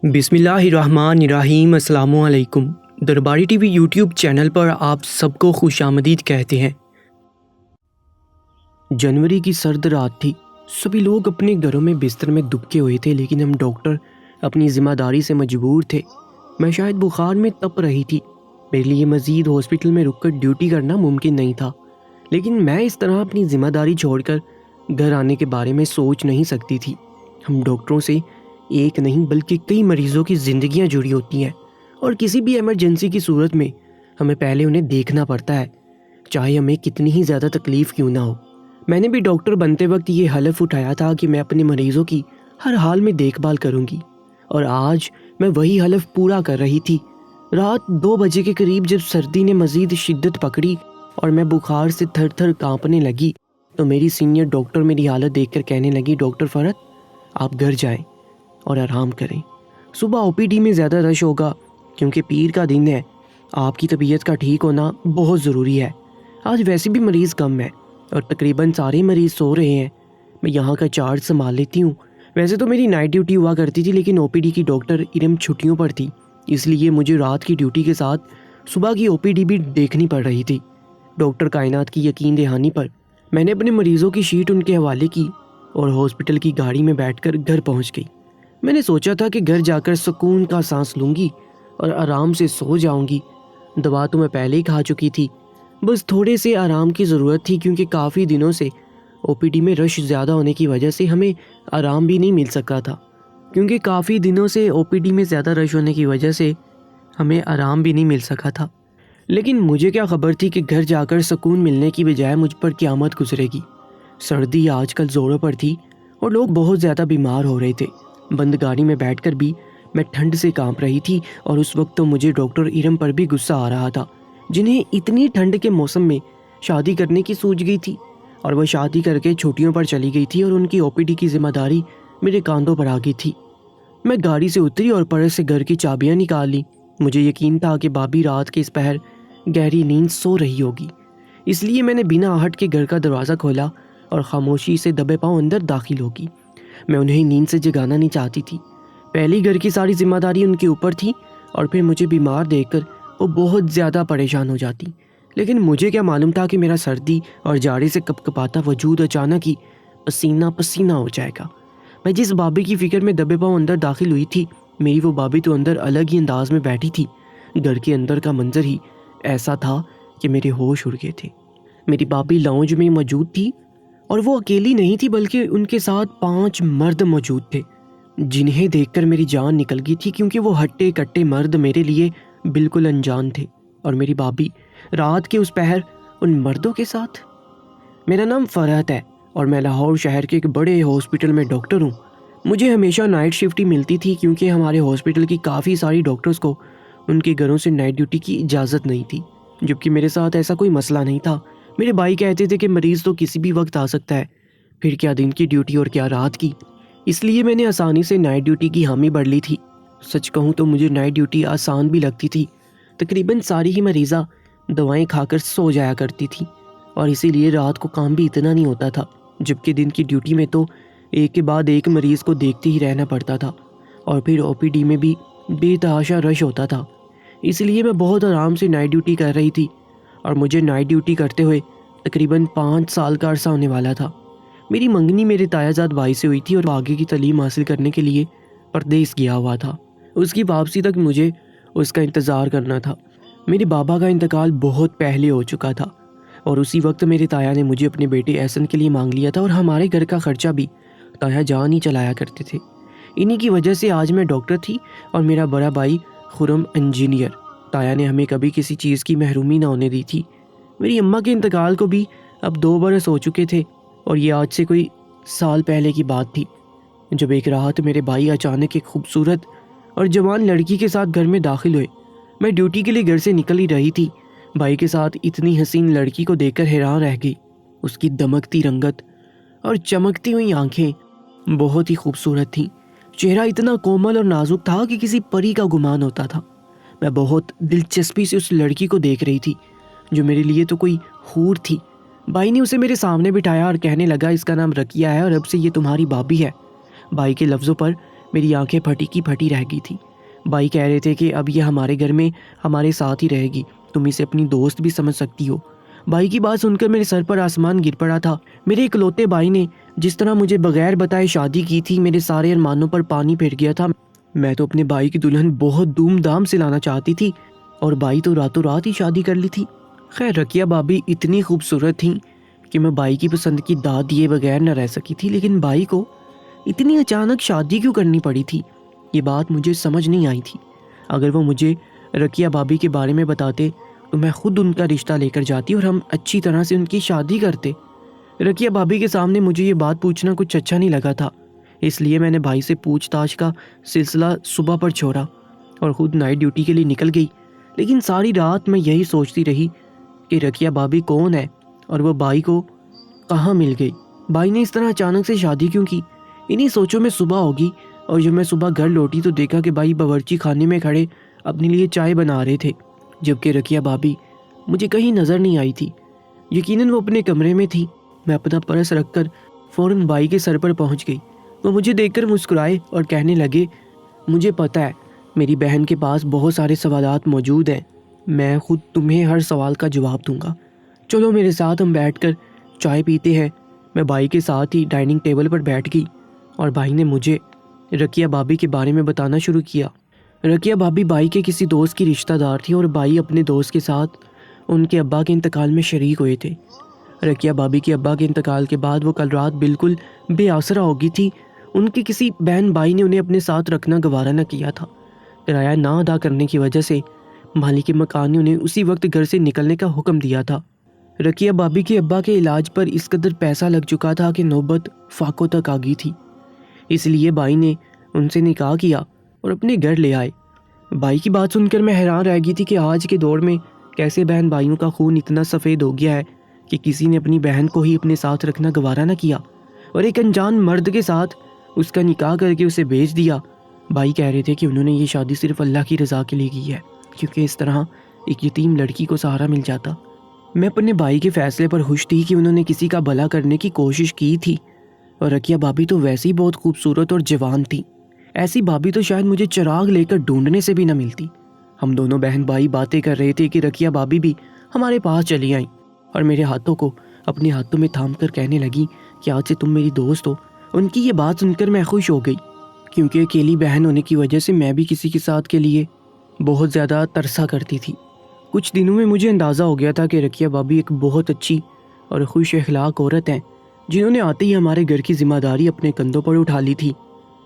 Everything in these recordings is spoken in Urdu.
بسم اللہ الرحمن الرحیم۔ السلام علیکم۔ درباری ٹی وی یوٹیوب چینل پر آپ سب کو خوش آمدید کہتے ہیں۔ جنوری کی سرد رات تھی، سبھی لوگ اپنے گھروں میں بستر میں دبکے ہوئے تھے، لیکن ہم ڈاکٹر اپنی ذمہ داری سے مجبور تھے۔ میں شاید بخار میں تپ رہی تھی، میرے لیے مزید ہاسپٹل میں رک کر ڈیوٹی کرنا ممکن نہیں تھا، لیکن میں اس طرح اپنی ذمہ داری چھوڑ کر گھر آنے کے بارے میں سوچ نہیں سکتی تھی۔ ہم ڈاکٹروں سے ایک نہیں بلکہ کئی مریضوں کی زندگیاں جڑی ہوتی ہیں، اور کسی بھی ایمرجنسی کی صورت میں ہمیں پہلے انہیں دیکھنا پڑتا ہے، چاہے ہمیں کتنی ہی زیادہ تکلیف کیوں نہ ہو۔ میں نے بھی ڈاکٹر بنتے وقت یہ حلف اٹھایا تھا کہ میں اپنے مریضوں کی ہر حال میں دیکھ بھال کروں گی، اور آج میں وہی حلف پورا کر رہی تھی۔ رات 2 بجے کے قریب جب سردی نے مزید شدت پکڑی اور میں بخار سے تھر تھر کانپنے لگی تو میری سینئر ڈاکٹر میری حالت دیکھ کر کہنے لگی، ڈاکٹر فرحت، آپ گھر جائیں اور آرام کریں، صبح او پی ڈی میں زیادہ رش ہوگا کیونکہ پیر کا دن ہے، آپ کی طبیعت کا ٹھیک ہونا بہت ضروری ہے۔ آج ویسے بھی مریض کم ہے اور تقریباً سارے مریض سو رہے ہیں، میں یہاں کا چارج سنبھال لیتی ہوں۔ ویسے تو میری نائٹ ڈیوٹی ہوا کرتی تھی، لیکن او پی ڈی کی ڈاکٹر ارم چھٹیوں پر تھی، اس لیے مجھے رات کی ڈیوٹی کے ساتھ صبح کی او پی ڈی بھی دیکھنی پڑ رہی تھی۔ ڈاکٹر کائنات کی یقین دہانی پر میں نے اپنے مریضوں کی شیٹ ان کے حوالے کی اور ہاسپٹل کی گاڑی میں بیٹھ کر گھر پہنچ گئی۔ میں نے سوچا تھا کہ گھر جا کر سکون کا سانس لوں گی اور آرام سے سو جاؤں گی۔ دوا تو میں پہلے ہی کھا چکی تھی، بس تھوڑے سے آرام کی ضرورت تھی، کیونکہ کافی دنوں سے او پی ڈی میں رش زیادہ ہونے کی وجہ سے ہمیں آرام بھی نہیں مل سکا تھا لیکن مجھے کیا خبر تھی کہ گھر جا کر سکون ملنے کی بجائے مجھ پر قیامت گزرے گی۔ سردی آج کل زوروں پر تھی اور لوگ بہت زیادہ بیمار ہو رہے تھے۔ بند گاڑی میں بیٹھ کر بھی میں ٹھنڈ سے کانپ رہی تھی، اور اس وقت تو مجھے ڈاکٹر ارم پر بھی غصہ آ رہا تھا، جنہیں اتنی ٹھنڈ کے موسم میں شادی کرنے کی سوچ گئی تھی، اور وہ شادی کر کے چھٹیوں پر چلی گئی تھی، اور ان کی او پی ڈی کی ذمہ داری میرے کاندھوں پر آ گئی تھی۔ میں گاڑی سے اتری اور پرس سے گھر کی چابیاں نکال لی۔ مجھے یقین تھا کہ بھابھی رات کے اس پہر گہری نیند سو رہی ہوگی، اس لیے میں نے بنا آہٹ کے گھر کا دروازہ کھولا اور خاموشی سے دبے پاؤں اندر داخل ہوگی۔ میں انہیں نیند سے جگانا نہیں چاہتی تھی، پہلی گھر کی ساری ذمہ داری ان کے اوپر تھی، اور پھر مجھے بیمار دیکھ کر وہ بہت زیادہ پریشان ہو جاتی، لیکن مجھے کیا معلوم تھا کہ میرا سردی اور جاڑے سے کپکپاتا وجود اچانک ہی پسینہ پسینہ ہو جائے گا۔ میں جس بابی کی فکر میں دبے پاؤں اندر داخل ہوئی تھی، میری وہ بابی تو اندر الگ ہی انداز میں بیٹھی تھی۔ گھر کے اندر کا منظر ہی ایسا تھا کہ میرے ہوش اڑ گئے تھے۔ میری بابی لاؤنج میں موجود تھی، اور وہ اکیلی نہیں تھی بلکہ ان کے ساتھ 5 مرد موجود تھے، جنہیں دیکھ کر میری جان نکل گئی تھی، کیونکہ وہ ہٹے کٹے مرد میرے لیے بالکل انجان تھے، اور میری بابی رات کے اس پہر ان مردوں کے ساتھ۔ میرا نام فرحت ہے اور میں لاہور شہر کے ایک بڑے ہاسپٹل میں ڈاکٹر ہوں۔ مجھے ہمیشہ نائٹ شفٹ ہی ملتی تھی، کیونکہ ہمارے ہاسپٹل کی کافی ساری ڈاکٹرز کو ان کے گھروں سے نائٹ ڈیوٹی کی اجازت نہیں تھی، جبکہ میرے ساتھ ایسا کوئی مسئلہ نہیں تھا۔ میرے بھائی کہتے تھے کہ مریض تو کسی بھی وقت آ سکتا ہے، پھر کیا دن کی ڈیوٹی اور کیا رات کی، اس لیے میں نے آسانی سے نائٹ ڈیوٹی کی حامی بھر لی تھی۔ سچ کہوں تو مجھے نائٹ ڈیوٹی آسان بھی لگتی تھی، تقریباً ساری ہی مریضہ دوائیں کھا کر سو جایا کرتی تھی، اور اسی لیے رات کو کام بھی اتنا نہیں ہوتا تھا، جبکہ دن کی ڈیوٹی میں تو ایک کے بعد ایک مریض کو دیکھتے ہی رہنا پڑتا تھا، اور پھر او پی ڈی میں بھی بے تحاشا رش ہوتا تھا، اس لیے میں بہت آرام سے نائٹ ڈیوٹی کر رہی تھی، اور مجھے نائٹ ڈیوٹی کرتے ہوئے تقریباً 5 سال کا عرصہ ہونے والا تھا۔ میری منگنی میرے تایا زاد بھائی سے ہوئی تھی، اور آگے کی تعلیم حاصل کرنے کے لیے پردیس گیا ہوا تھا۔ اس کی واپسی تک مجھے اس کا انتظار کرنا تھا۔ میرے بابا کا انتقال بہت پہلے ہو چکا تھا، اور اسی وقت میرے تایا نے مجھے اپنے بیٹے احسن کے لیے مانگ لیا تھا، اور ہمارے گھر کا خرچہ بھی تایا جان ہی چلایا کرتے تھے۔ انہی کی وجہ سے آج میں ڈاکٹر تھی اور میرا بڑا بھائی خرم انجینئر۔ تایا نے ہمیں کبھی کسی چیز کی محرومی نہ ہونے دی تھی۔ میری اماں کے انتقال کو بھی اب 2 برس ہو چکے تھے، اور یہ آج سے کوئی سال پہلے کی بات تھی، جب ایک رات میرے بھائی اچانک ایک خوبصورت اور جوان لڑکی کے ساتھ گھر میں داخل ہوئے۔ میں ڈیوٹی کے لیے گھر سے نکل ہی رہی تھی، بھائی کے ساتھ اتنی حسین لڑکی کو دیکھ کر حیران رہ گئی۔ اس کی دمکتی رنگت اور چمکتی ہوئی آنکھیں بہت ہی خوبصورت تھیں، چہرہ اتنا کومل اور نازک تھا کہ کسی پری کا گمان ہوتا تھا۔ میں بہت دلچسپی سے اس لڑکی کو دیکھ رہی تھی، جو میرے لیے تو کوئی حور تھی۔ بھائی نے اسے میرے سامنے بٹھایا اور کہنے لگا، اس کا نام رکیہ ہے اور اب سے یہ تمہاری بھابھی ہے۔ بھائی کے لفظوں پر میری آنکھیں پھٹی کی پھٹی رہ گئی تھی۔ بھائی کہہ رہے تھے کہ اب یہ ہمارے گھر میں ہمارے ساتھ ہی رہے گی، تم اسے اپنی دوست بھی سمجھ سکتی ہو۔ بھائی کی بات سن کر میرے سر پر آسمان گر پڑا تھا۔ میرے اکلوتے بھائی نے جس طرح مجھے بغیر بتائے شادی کی تھی، میرے سارے ارمانوں پر پانی پھر گیا تھا۔ میں تو اپنے بھائی کی دلہن بہت دھوم دھام سے لانا چاہتی تھی، اور بھائی تو راتوں رات ہی شادی کر لی تھی۔ خیر رقیہ بھابی اتنی خوبصورت تھیں کہ میں بھائی کی پسند کی داد دیے بغیر نہ رہ سکی تھی، لیکن بھائی کو اتنی اچانک شادی کیوں کرنی پڑی تھی، یہ بات مجھے سمجھ نہیں آئی تھی۔ اگر وہ مجھے رقیہ بھابی کے بارے میں بتاتے تو میں خود ان کا رشتہ لے کر جاتی اور ہم اچھی طرح سے ان کی شادی کرتے۔ رقیہ بھابی کے سامنے مجھے یہ بات پوچھنا کچھ اچھا نہیں لگا تھا، اس لیے میں نے بھائی سے پوچھ تاچھ کا سلسلہ صبح پر چھوڑا اور خود نائٹ ڈیوٹی کے لیے نکل گئی۔ لیکن ساری رات میں یہی سوچتی رہی کہ رقیہ بھابی کون ہے اور وہ بھائی کو کہاں مل گئی، بھائی نے اس طرح اچانک سے شادی کیوں کی۔ انہی سوچوں میں صبح ہوگی، اور جب میں صبح گھر لوٹی تو دیکھا کہ بھائی باورچی خانے میں کھڑے اپنے لیے چائے بنا رہے تھے، جبکہ رقیہ بھابی مجھے کہیں نظر نہیں آئی تھی۔ یقیناً وہ اپنے کمرے میں تھی۔ میں اپنا پرس رکھ کر فوراً بھائی کے سر پر پہنچ گئی۔ وہ مجھے دیکھ کر مسکرائے اور کہنے لگے، مجھے پتہ ہے میری بہن کے پاس بہت سارے سوالات موجود ہیں، میں خود تمہیں ہر سوال کا جواب دوں گا، چلو میرے ساتھ ہم بیٹھ کر چائے پیتے ہیں۔ میں بھائی کے ساتھ ہی ڈائننگ ٹیبل پر بیٹھ گئی اور بھائی نے مجھے رقیہ بھابی کے بارے میں بتانا شروع کیا۔ رقیہ بھابی بھائی کے کسی دوست کی رشتہ دار تھی، اور بھائی اپنے دوست کے ساتھ ان کے ابا کے انتقال میں شریک ہوئے تھے۔ رقیہ بھابی کے ابا کے انتقال کے بعد وہ کل رات بالکل بے آسرا ہو گئی تھی۔ ان کے کسی بہن بھائی نے انہیں اپنے ساتھ رکھنا گوارا نہ کیا تھا۔ کرایہ نہ ادا کرنے کی وجہ سے مالک مکان نے انہیں اسی وقت گھر سے نکلنے کا حکم دیا تھا۔ رقیہ بھابی کے ابا کے علاج پر اس قدر پیسہ لگ چکا تھا کہ نوبت فاقوں تک آ گئی تھی، اس لیے بھائی نے ان سے نکاح کیا اور اپنے گھر لے آئے۔ بھائی کی بات سن کر میں حیران رہ گئی تھی کہ آج کے دور میں کیسے بہن بھائیوں کا خون اتنا سفید ہو گیا ہے کہ کسی نے اپنی بہن کو ہی اپنے ساتھ رکھنا گوارا نہ کیا اور ایک انجان مرد کے ساتھ اس کا نکاح کر کے اسے بیچ دیا۔ بھائی کہہ رہے تھے کہ انہوں نے یہ شادی صرف اللہ کی رضا کے لیے کی ہے، کیونکہ اس طرح ایک یتیم لڑکی کو سہارا مل جاتا۔ میں اپنے بھائی کے فیصلے پر خوش تھی کہ انہوں نے کسی کا بھلا کرنے کی کوشش کی تھی، اور رقیہ بھابی تو ویسے ہی بہت خوبصورت اور جوان تھی۔ ایسی بھابی تو شاید مجھے چراغ لے کر ڈھونڈنے سے بھی نہ ملتی۔ ہم دونوں بہن بھائی باتیں کر رہے تھے کہ رقیہ بھابی بھی ہمارے پاس چلی آئیں اور میرے ہاتھوں کو اپنے ہاتھوں میں تھام کر کہنے لگی کہ آج سے تم میری دوست ہو۔ ان کی یہ بات سن کر میں خوش ہو گئی، کیونکہ اکیلی بہن ہونے کی وجہ سے میں بھی کسی کے ساتھ کے لیے بہت زیادہ ترسا کرتی تھی۔ کچھ دنوں میں مجھے اندازہ ہو گیا تھا کہ رقیہ بھابی ایک بہت اچھی اور خوش اخلاق عورت ہیں، جنہوں نے آتے ہی ہمارے گھر کی ذمہ داری اپنے کندھوں پر اٹھا لی تھی۔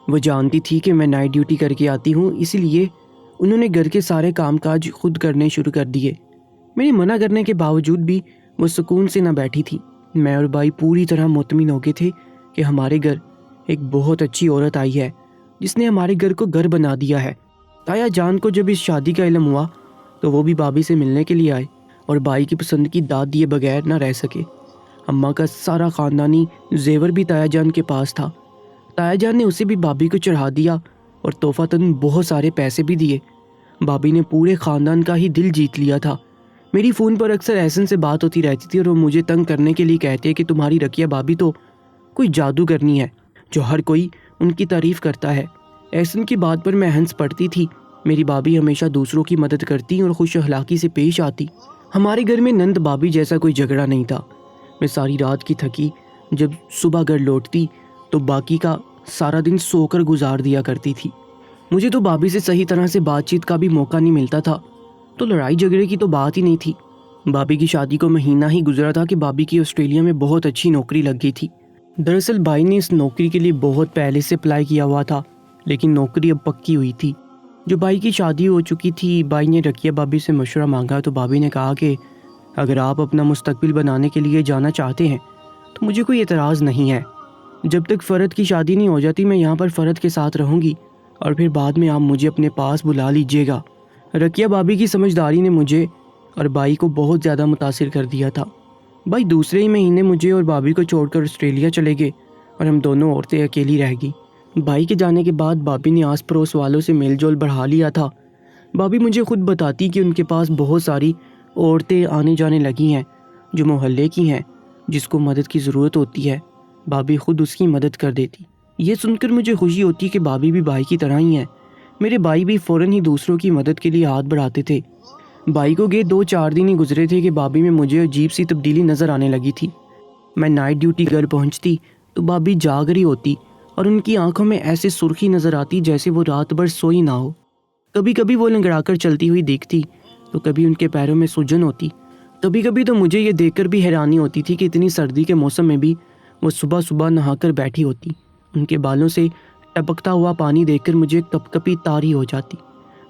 وہ جانتی تھی کہ میں نائٹ ڈیوٹی کر کے آتی ہوں، اسی لیے انہوں نے گھر کے سارے کام کاج خود کرنے شروع کر دیے۔ میرے منع کرنے کے باوجود بھی وہ سکون سے نہ بیٹھی تھی۔ میں اور بھائی پوری طرح مطمئن ہو گئے تھے کہ ہمارے گھر ایک بہت اچھی عورت آئی ہے، جس نے ہمارے گھر کو گھر بنا دیا ہے۔ تایا جان کو جب اس شادی کا علم ہوا تو وہ بھی بھابی سے ملنے کے لیے آئے اور بھائی کی پسند کی داد دیے بغیر نہ رہ سکے۔ اماں کا سارا خاندانی زیور بھی تایا جان کے پاس تھا۔ تایا جان نے اسے بھی بھابی کو چڑھا دیا اور تحفتاً بہت سارے پیسے بھی دیے۔ بھابی نے پورے خاندان کا ہی دل جیت لیا تھا۔ میری فون پر اکثر احسن سے بات ہوتی رہتی تھی اور وہ مجھے تنگ کرنے کے لیے کہتے کہ تمہاری رقیہ بھابی تو کوئی جادو کرنی ہے جو ہر کوئی ان کی تعریف کرتا ہے۔ احسن کی بات پر میں ہنس پڑتی تھی۔ میری بھابی ہمیشہ دوسروں کی مدد کرتی اور خوش اخلاقی سے پیش آتی۔ ہمارے گھر میں نند بھابی جیسا کوئی جھگڑا نہیں تھا۔ میں ساری رات کی تھکی جب صبح گھر لوٹتی تو باقی کا سارا دن سو کر گزار دیا کرتی تھی۔ مجھے تو بھابی سے صحیح طرح سے بات چیت کا بھی موقع نہیں ملتا تھا، تو لڑائی جھگڑے کی تو بات ہی نہیں تھی۔ بھابی کی شادی کو مہینہ ہی گزرا تھا کہ بھابی کی آسٹریلیا میں بہت اچھی نوکری لگ گئی تھی۔ دراصل بھائی نے اس نوکری کے لیے بہت پہلے سے اپلائی کیا ہوا تھا، لیکن نوکری اب پکی ہوئی تھی۔ جو بھائی کی شادی ہو چکی تھی، بھائی نے رقیہ بھابی سے مشورہ مانگا تو بھابی نے کہا کہ اگر آپ اپنا مستقبل بنانے کے لیے جانا چاہتے ہیں تو مجھے کوئی اعتراض نہیں ہے۔ جب تک فرد کی شادی نہیں ہو جاتی میں یہاں پر فرد کے ساتھ رہوں گی، اور پھر بعد میں آپ مجھے اپنے پاس بلا لیجیے گا۔ رقیہ بھابی کی سمجھداری نے مجھے اور بھائی کو بہت زیادہ متاثر کر دیا تھا۔ بھائی دوسرے ہی مہینے مجھے اور بھابی کو چھوڑ کر آسٹریلیا چلے گئے اور ہم دونوں عورتیں اکیلی رہ گئیں۔ بھائی کے جانے کے بعد بھابی نے آس پڑوس والوں سے میل جول بڑھا لیا تھا۔ بھابی مجھے خود بتاتی کہ ان کے پاس بہت ساری عورتیں آنے جانے لگی ہیں جو محلے کی ہیں، جس کو مدد کی ضرورت ہوتی ہے بھابی خود اس کی مدد کر دیتی۔ یہ سن کر مجھے خوشی ہوتی کہ بھابھی بھی بھائی کی طرح ہی ہیں۔ میرے بھائی بھی فوراً ہی دوسروں کی مدد کے لیے ہاتھ بڑھاتے تھے۔ بھائی کو گئے 2-4 دن ہی گزرے تھے کہ بھابھی میں مجھے عجیب سی تبدیلی نظر آنے لگی تھی۔ میں نائٹ ڈیوٹی گھر پہنچتی تو بھابھی جاگ رہی ہوتی اور ان کی آنکھوں میں ایسے سرخی نظر آتی جیسے وہ رات بھر سوئی نہ ہو۔ کبھی کبھی وہ لنگڑا کر چلتی ہوئی دیکھتی تو کبھی ان کے پیروں میں سوجن ہوتی۔ کبھی کبھی تو مجھے یہ دیکھ کر بھی حیرانی ہوتی تھی کہ اتنی سردی کے موسم میں بھی وہ صبح صبح نہا کر بیٹھی ہوتی۔ ان کے بالوں سے ٹپکتا ہوا پانی دیکھ کر مجھے کپ کپی طاری ہو جاتی۔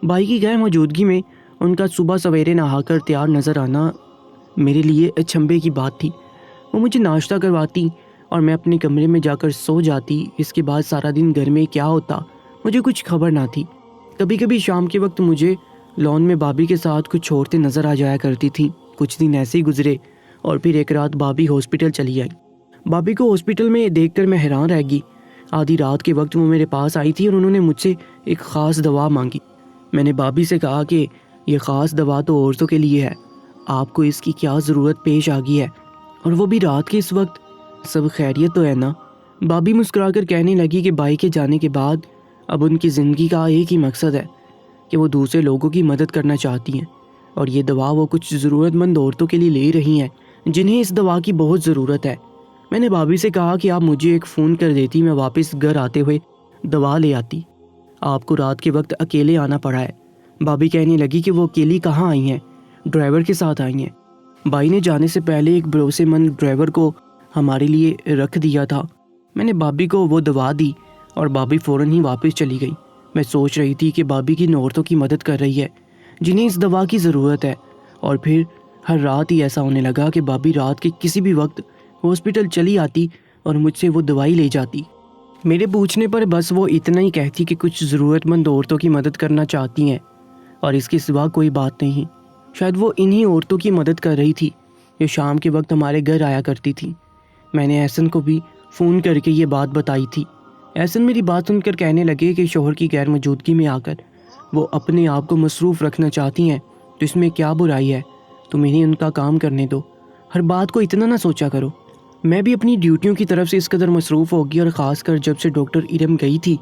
بھائی کی غیر موجودگی میں ان کا صبح سویرے نہا کر تیار نظر آنا میرے لیے اچنبھے کی بات تھی۔ وہ مجھے ناشتہ کرواتی اور میں اپنے کمرے میں جا کر سو جاتی۔ اس کے بعد سارا دن گھر میں کیا ہوتا مجھے کچھ خبر نہ تھی۔ کبھی کبھی شام کے وقت مجھے لان میں بھابھی کے ساتھ کچھ عورتیں نظر آ جایا کرتی تھیں۔ کچھ دن ایسے ہی گزرے اور پھر ایک رات بھابھی ہاسپٹل چلی آئی۔ بھابھی کو ہاسپٹل میں دیکھ کر میں حیران رہ گئی۔ آدھی رات کے وقت وہ میرے پاس آئی تھی اور انہوں نے مجھ سے ایک خاص دوا مانگی۔ میں نے بھابھی سے کہا کہ یہ خاص دوا تو عورتوں کے لیے ہے، آپ کو اس کی کیا ضرورت پیش آ گئی ہے، اور وہ بھی رات کے اس وقت، سب خیریت تو ہے نا؟ بھابھی مسکرا کر کہنے لگی کہ بھائی کے جانے کے بعد اب ان کی زندگی کا ایک ہی مقصد ہے کہ وہ دوسرے لوگوں کی مدد کرنا چاہتی ہیں، اور یہ دوا وہ کچھ ضرورت مند عورتوں کے لیے لے رہی ہیں جنہیں اس دوا کی بہت ضرورت ہے۔ میں نے بھابھی سے کہا کہ آپ مجھے ایک فون کر دیتی، میں واپس گھر آتے ہوئے دوا لے آتی۔ آپ کو رات کے وقت اکیلے آنا پڑا ہے۔ بھابھی کہنے لگی کہ وہ اکیلی کہاں آئی ہیں، ڈرائیور کے ساتھ آئی ہیں۔ بھائی نے جانے سے پہلے ایک بھروسے مند ڈرائیور کو ہمارے لیے رکھ دیا تھا۔ میں نے بھابھی کو وہ دوا دی اور بھابھی فوراً ہی واپس چلی گئی۔ میں سوچ رہی تھی کہ بھابھی کن عورتوں کی مدد کر رہی ہے جنہیں اس دوا کی ضرورت ہے، اور پھر ہر رات ہی ایسا ہونے لگا کہ بھابھی رات کے کسی بھی وقت ہاسپٹل چلی آتی اور مجھ سے وہ دوائی لے جاتی۔ میرے پوچھنے پر بس وہ اتنا ہی کہتی کہ کچھ ضرورت مند عورتوں کی مدد کرنا چاہتی ہیں اور اس کے سوا کوئی بات نہیں۔ شاید وہ انہی عورتوں کی مدد کر رہی تھی جو شام کے وقت ہمارے گھر آیا کرتی تھی۔ میں نے احسن کو بھی فون کر کے یہ بات بتائی تھی۔ احسن میری بات سن کر کہنے لگے کہ شوہر کی غیر موجودگی میں آ کر وہ اپنے آپ کو مصروف رکھنا چاہتی ہیں تو اس میں کیا برائی ہے، تم انہیں ان کا کام کرنے دو، ہر بات کو اتنا نہ سوچا کرو۔ میں بھی اپنی ڈیوٹیوں کی طرف سے اس قدر مصروف ہوگی، اور خاص کر جب سے ڈاکٹر ارم گئی تھی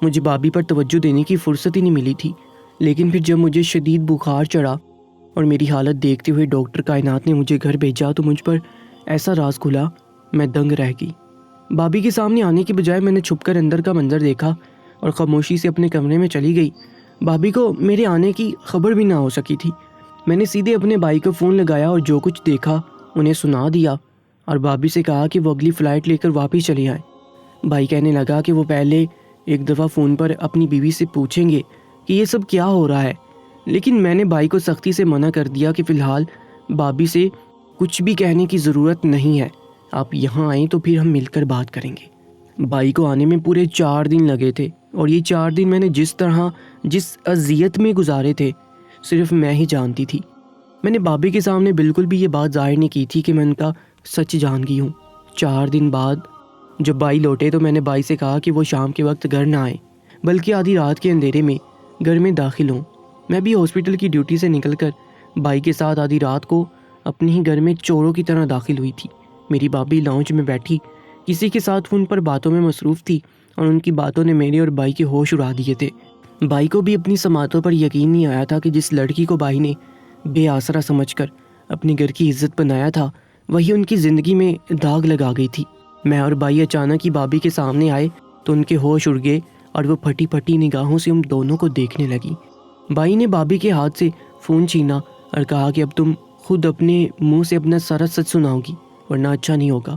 مجھے بھابھی پر توجہ دینے کی فرصت ہی نہیں ملی تھی۔ لیکن پھر جب مجھے شدید بخار چڑھا اور میری حالت دیکھتے ہوئے ڈاکٹر کائنات نے مجھے گھر بھیجا تو مجھ پر ایسا راز کھلا، میں دنگ رہ گئی۔ بھابھی کے سامنے آنے کی بجائے میں نے چھپ کر اندر کا منظر دیکھا اور خاموشی سے اپنے کمرے میں چلی گئی۔ بھابھی کو میرے آنے کی خبر بھی نہ ہو سکی تھی۔ میں نے سیدھے اپنے بھائی کو فون لگایا اور جو کچھ دیکھا انہیں سنا دیا، اور بھابھی سے کہا کہ وہ اگلی فلائٹ لے کر واپس چلی آئیں۔ بھائی کہنے لگا کہ وہ پہلے ایک دفعہ فون پر اپنی بیوی سے پوچھیں گے کہ یہ سب کیا ہو رہا ہے، لیکن میں نے بھائی کو سختی سے منع کر دیا کہ فی الحال بھابھی سے کچھ بھی کہنے کی ضرورت نہیں ہے، آپ یہاں آئیں تو پھر ہم مل کر بات کریں گے۔ بھائی کو آنے میں پورے 4 دن لگے تھے، اور یہ 4 دن میں نے جس اذیت میں گزارے تھے صرف میں ہی جانتی تھی۔ میں نے بھابھی کے سامنے بالکل بھی یہ بات ظاہر نہیں کی تھی کہ میں ان کا سچ جان گئی ہوں۔ 4 دن بعد جب بھائی لوٹے تو میں نے بھائی سے کہا کہ وہ شام کے وقت گھر نہ آئیں بلکہ آدھی رات کے اندھیرے میں گھر میں داخل ہوں۔ میں بھی ہاسپٹل کی ڈیوٹی سے نکل کر بھائی کے ساتھ آدھی رات کو اپنے ہی گھر میں چوروں کی طرح داخل ہوئی تھی۔ میری بھابھی لاؤنج میں بیٹھی کسی کے ساتھ فون پر باتوں میں مصروف تھی، اور ان کی باتوں نے میرے اور بھائی کے ہوش اڑا دیے تھے۔ بھائی کو بھی اپنی سماعتوں پر یقین نہیں آیا تھا کہ جس لڑکی کو بھائی نے بے آسرا سمجھ کر اپنے گھر کی عزت بنایا تھا وہی ان کی زندگی میں داغ لگا گئی تھی۔ میں اور بھائی اچانک ہی بھابھی کے سامنے آئے تو ان کے ہوش اڑ گئے اور وہ پھٹی پھٹی نگاہوں سے ہم دونوں کو دیکھنے لگی۔ بھائی نے بھابھی کے ہاتھ سے فون چھینا اور کہا کہ اب تم خود اپنے منہ سے اپنا سارا سچ سناؤ گی ورنہ اچھا نہیں ہوگا۔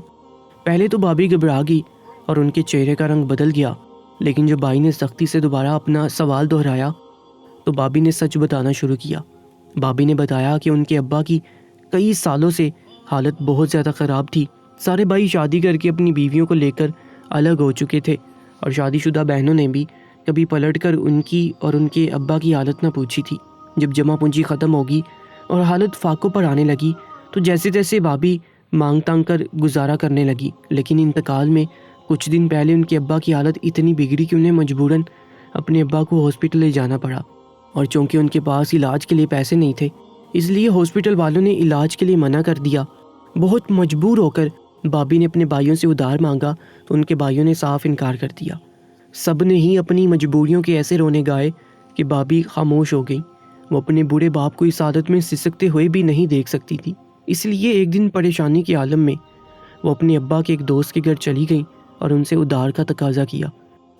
پہلے تو بھابھی گھبرا گئی اور ان کے چہرے کا رنگ بدل گیا، لیکن جب بھائی نے سختی سے دوبارہ اپنا سوال دہرایا تو بھابھی نے سچ بتانا شروع کیا۔ بھابھی نے بتایا کہ ان کے ابا کی کئی سالوں سے حالت بہت زیادہ خراب تھی۔ سارے بھائی شادی کر کے اپنی بیویوں کو لے کر الگ ہو چکے تھے، اور شادی شدہ بہنوں نے بھی کبھی پلٹ کر ان کی اور ان کے ابا کی حالت نہ پوچھی تھی۔ جب جمع پونجی ختم ہوگی اور حالت فاقوں پر آنے لگی تو جیسے تیسے بھابھی مانگ تانگ کر گزارا کرنے لگی، لیکن انتقال میں کچھ دن پہلے ان کے ابا کی حالت اتنی بگڑی کہ انہیں مجبوراً اپنے ابا کو ہاسپٹل لے جانا پڑا، اور چونکہ ان کے پاس علاج کے لیے پیسے نہیں تھے اس لیے ہاسپٹل والوں نے علاج کے لیے منع کر دیا۔ بہت مجبور ہو کر بابی نے اپنے بھائیوں سے ادھار مانگا تو ان کے بھائیوں نے صاف انکار کر دیا۔ سب نے ہی اپنی مجبوریوں کے ایسے رونے گائے کہ بابی خاموش ہو گئی۔ وہ اپنے بوڑھے باپ کو اس عادت میں سسکتے ہوئے بھی نہیں دیکھ سکتی تھی، اس لیے ایک دن پریشانی کے عالم میں وہ اپنے ابا کے ایک دوست کے گھر چلی گئی اور ان سے ادھار کا تقاضا کیا۔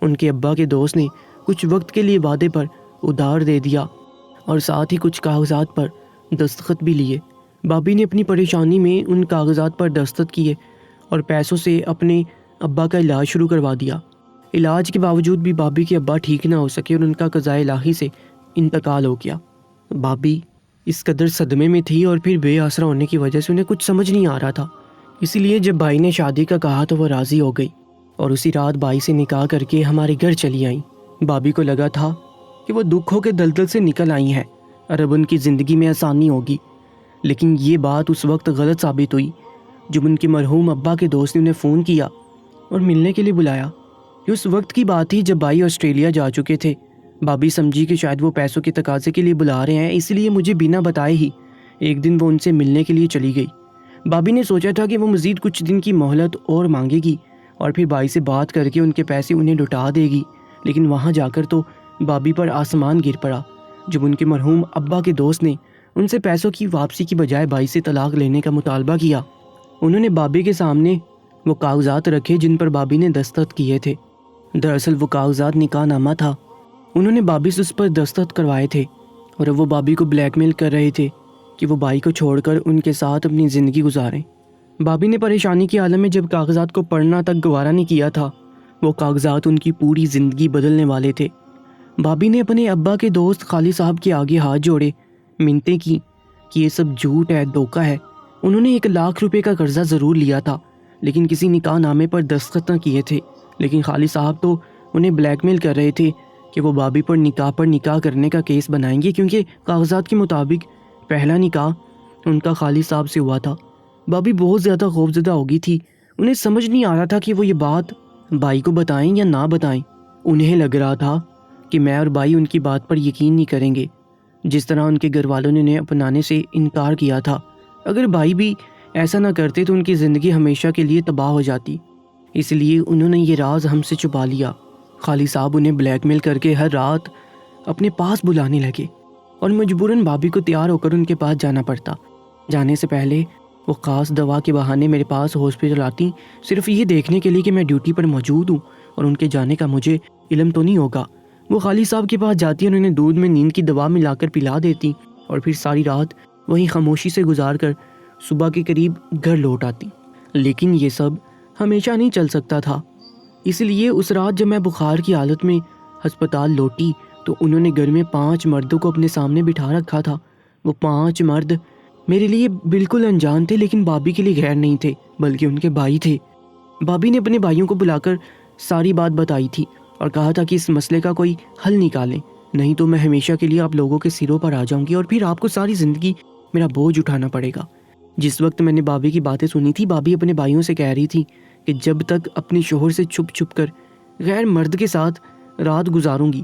ان کے ابا کے دوست نے کچھ وقت کے لیے وعدے پر ادھار دے دیا اور ساتھ ہی کچھ کاغذات پر دستخط بھی لیے۔ بابی نے اپنی پریشانی میں ان کاغذات پر دستخط کیے اور پیسوں سے اپنے ابا کا علاج شروع کروا دیا۔ علاج کے باوجود بھی بابی کے ابا ٹھیک نہ ہو سکے اور ان کا قضائے الہی سے انتقال ہو گیا۔ بابی اس قدر صدمے میں تھی اور پھر بے آسرا ہونے کی وجہ سے انہیں کچھ سمجھ نہیں آ رہا تھا، اسی لیے جب بھائی نے شادی کا کہا تو وہ راضی ہو گئی اور اسی رات بھائی سے نکاح کر کے ہمارے گھر چلی آئیں۔ بابی کو لگا تھا کہ وہ دکھوں کے دلدل سے نکل آئی ہیں اور اب ان کی زندگی میں آسانی ہوگی، لیکن یہ بات اس وقت غلط ثابت ہوئی جب ان کے مرحوم ابا کے دوست نے انہیں فون کیا اور ملنے کے لیے بلایا۔ یہ اس وقت کی بات تھی جب بھائی آسٹریلیا جا چکے تھے۔ بابی سمجھی کہ شاید وہ پیسوں کے تقاضے کے لیے بلا رہے ہیں، اس لیے مجھے بنا بتائے ہی ایک دن وہ ان سے ملنے کے لیے چلی گئی۔ بابی نے سوچا تھا کہ وہ مزید کچھ دن کی مہلت اور مانگے گی اور پھر بھائی سے بات کر کے ان کے پیسے انہیں لوٹا دے گی، لیکن وہاں جا کر تو بابی پر آسمان گر پڑا جب ان کے مرحوم ابا کے دوست نے ان سے پیسوں کی واپسی کی بجائے بھائی سے طلاق لینے کا مطالبہ کیا۔ انہوں نے بابی کے سامنے وہ کاغذات رکھے جن پر بابی نے دستخط کیے تھے۔ دراصل وہ کاغذات نکاح نامہ تھا، انہوں نے بابی سے اس پر دستخط کروائے تھے اور اب وہ بابی کو بلیک میل کر رہے تھے کہ وہ بھائی کو چھوڑ کر ان کے ساتھ اپنی زندگی گزاریں۔ بابی نے پریشانی کے عالم میں جب کاغذات کو پڑھنا تک گوارا نہیں کیا تھا، وہ کاغذات ان کی پوری زندگی بدلنے والے تھے۔ بابی نے اپنے ابا کے دوست خالد صاحب کے آگے ہاتھ جوڑے، منتیں کی کہ یہ سب جھوٹ ہے، دھوکہ ہے۔ انہوں نے 1,00,000 روپے کا قرضہ ضرور لیا تھا لیکن کسی نکاح نامے پر دستخط نہ کیے تھے، لیکن خالد صاحب تو انہیں بلیک میل کر رہے تھے کہ وہ بابی پر نکاح کرنے کا کیس بنائیں گے کیونکہ کاغذات کے مطابق پہلا نکاح ان کا خالد صاحب سے ہوا تھا۔ بابی بہت زیادہ خوفزدہ ہو گئی تھی، انہیں سمجھ نہیں آ رہا تھا کہ وہ یہ بات بھائی کو بتائیں یا نہ بتائیں۔ انہیں لگ رہا تھا کہ میں اور بھائی ان کی بات پر یقین نہیں کریں گے، جس طرح ان کے گھر والوں نے انہیں اپنانے سے انکار کیا تھا۔ اگر بھائی بھی ایسا نہ کرتے تو ان کی زندگی ہمیشہ کے لیے تباہ ہو جاتی، اس لیے انہوں نے یہ راز ہم سے چھپا لیا۔ خالد صاحب انہیں بلیک میل کر کے ہر رات اپنے پاس بلانے لگے اور مجبوراً بابی کو تیار ہو کر ان کے پاس جانا پڑتا۔ جانے سے پہلے وہ خاص دوا کے بہانے میرے پاس ہاسپٹل آتی، صرف یہ دیکھنے کے لیے کہ میں ڈیوٹی پر موجود ہوں اور ان کے جانے کا مجھے علم تو نہیں ہوگا۔ وہ خالد صاحب کے پاس جاتی اور انہیں دودھ میں نیند کی دوا ملا کر پلا دیتی اور پھر ساری رات وہیں خاموشی سے گزار کر صبح کے قریب گھر لوٹ آتی۔ لیکن یہ سب ہمیشہ نہیں چل سکتا تھا، اس لیے اس رات جب میں بخار کی حالت میں ہسپتال لوٹی تو انہوں نے گھر میں 5 مردوں کو اپنے سامنے بٹھا رکھا تھا۔ وہ 5 مرد میرے لیے بالکل انجان تھے، لیکن بابی کے لیے غیر نہیں تھے بلکہ ان کے بھائی تھے۔ بابی نے اپنے بھائیوں کو بلا کر ساری بات بتائی تھی اور کہا تھا کہ اس مسئلے کا کوئی حل نکالیں، نہیں تو میں ہمیشہ کے لیے آپ لوگوں کے سروں پر آ جاؤں گی اور پھر آپ کو ساری زندگی میرا بوجھ اٹھانا پڑے گا۔ جس وقت میں نے بابی کی باتیں سنی تھی، بابی اپنے بھائیوں سے کہہ رہی تھی کہ جب تک اپنے شوہر سے چھپ چھپ کر غیر مرد کے ساتھ رات گزاروں گی،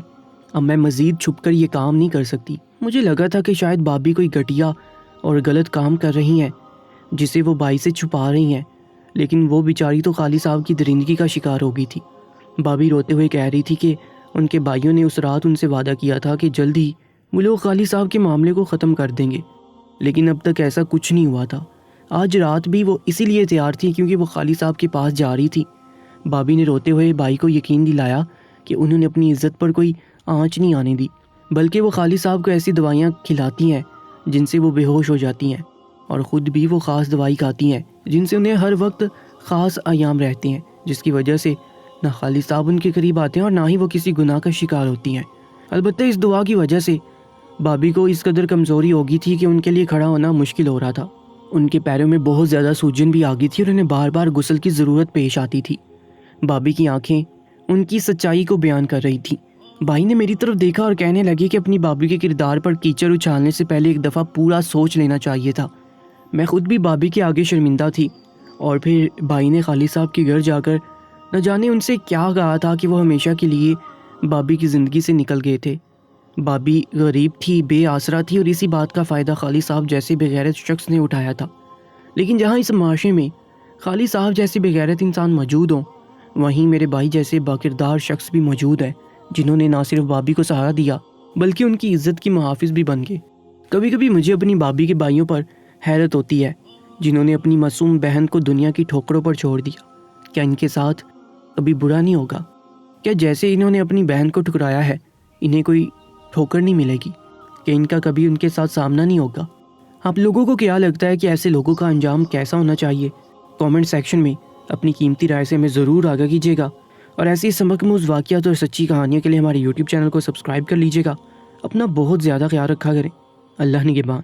اب میں مزید چھپ کر یہ کام نہیں کر سکتی۔ مجھے لگا تھا کہ شاید بابی کوئی گھٹیا اور غلط کام کر رہی ہیں جسے وہ بھائی سے چھپا رہی ہیں، لیکن وہ بیچاری تو خالد صاحب کی درندگی کا شکار ہو گئی تھی۔ بابی روتے ہوئے کہہ رہی تھی کہ ان کے بھائیوں نے اس رات ان سے وعدہ کیا تھا کہ جلد ہی وہ لوگ خالد صاحب کے معاملے کو ختم کر دیں گے، لیکن اب تک ایسا کچھ نہیں ہوا تھا۔ آج رات بھی وہ اسی لیے تیار تھی کیونکہ وہ خالد صاحب کے پاس جا رہی تھی۔ بابی نے روتے ہوئے بھائی کو یقین دلایا کہ انہوں نے اپنی عزت پر کوئی آنچ نہیں آنے دی، بلکہ وہ خالد صاحب کو ایسی دوائیاں کھلاتی ہیں جن سے وہ بے ہوش ہو جاتی ہیں، اور خود بھی وہ خاص دوائی کھاتی ہیں جن سے انہیں ہر وقت خاص ایام رہتے ہیں، جس کی وجہ سے نہ خالد صاحب ان کے قریب آتے ہیں اور نہ ہی وہ کسی گناہ کا شکار ہوتی ہیں۔ البتہ اس دعا کی وجہ سے بابی کو اس قدر کمزوری ہو گئی تھی کہ ان کے لیے کھڑا ہونا مشکل ہو رہا تھا۔ ان کے پیروں میں بہت زیادہ سوجن بھی آ گئی تھی اور انہیں بار بار غسل کی ضرورت پیش آتی تھی۔ بابی کی آنکھیں ان کی سچائی کو بیان کر رہی تھی۔ بھائی نے میری طرف دیکھا اور کہنے لگے کہ اپنی بابی کے کردار پر کیچڑ اچھالنے سے پہلے ایک دفعہ پورا سوچ لینا چاہیے تھا۔ میں خود بھی بابی کے آگے شرمندہ تھی، اور پھر بھائی نے خالد صاحب کے گھر جا کر نہ جانے ان سے کیا کہا تھا کہ وہ ہمیشہ کے لیے بابی کی زندگی سے نکل گئے تھے۔ بابی غریب تھی، بے آسرا تھی، اور اسی بات کا فائدہ خالد صاحب جیسے بے غیرت شخص نے اٹھایا تھا۔ لیکن جہاں اس معاشرے میں خالد صاحب جیسے بغیرت انسان موجود ہوں، وہیں میرے بھائی جیسے باکردار شخص بھی موجود ہے جنہوں نے نہ صرف بھابھی کو سہارا دیا بلکہ ان کی عزت کی محافظ بھی بن گئے۔ کبھی کبھی مجھے اپنی بھابھی کے بھائیوں پر حیرت ہوتی ہے جنہوں نے اپنی معصوم بہن کو دنیا کی ٹھوکروں پر چھوڑ دیا۔ کیا ان کے ساتھ کبھی برا نہیں ہوگا؟ کیا جیسے انہوں نے اپنی بہن کو ٹھکرایا ہے انہیں کوئی ٹھوکر نہیں ملے گی؟ کہ ان کا کبھی ان کے ساتھ سامنا نہیں ہوگا؟ آپ لوگوں کو کیا لگتا ہے کہ ایسے لوگوں کا انجام کیسا ہونا چاہیے؟ کامنٹ سیکشن میں اپنی قیمتی رائے سے ہمیں ضرور آگاہ کیجیے گا، اور ایسی سمکموز واقعات اور سچی کہانیوں کے لیے ہمارے یوٹیوب چینل کو سبسکرائب کر لیجیے گا۔ اپنا بہت زیادہ خیال رکھا کریں۔ اللہ نگہبان۔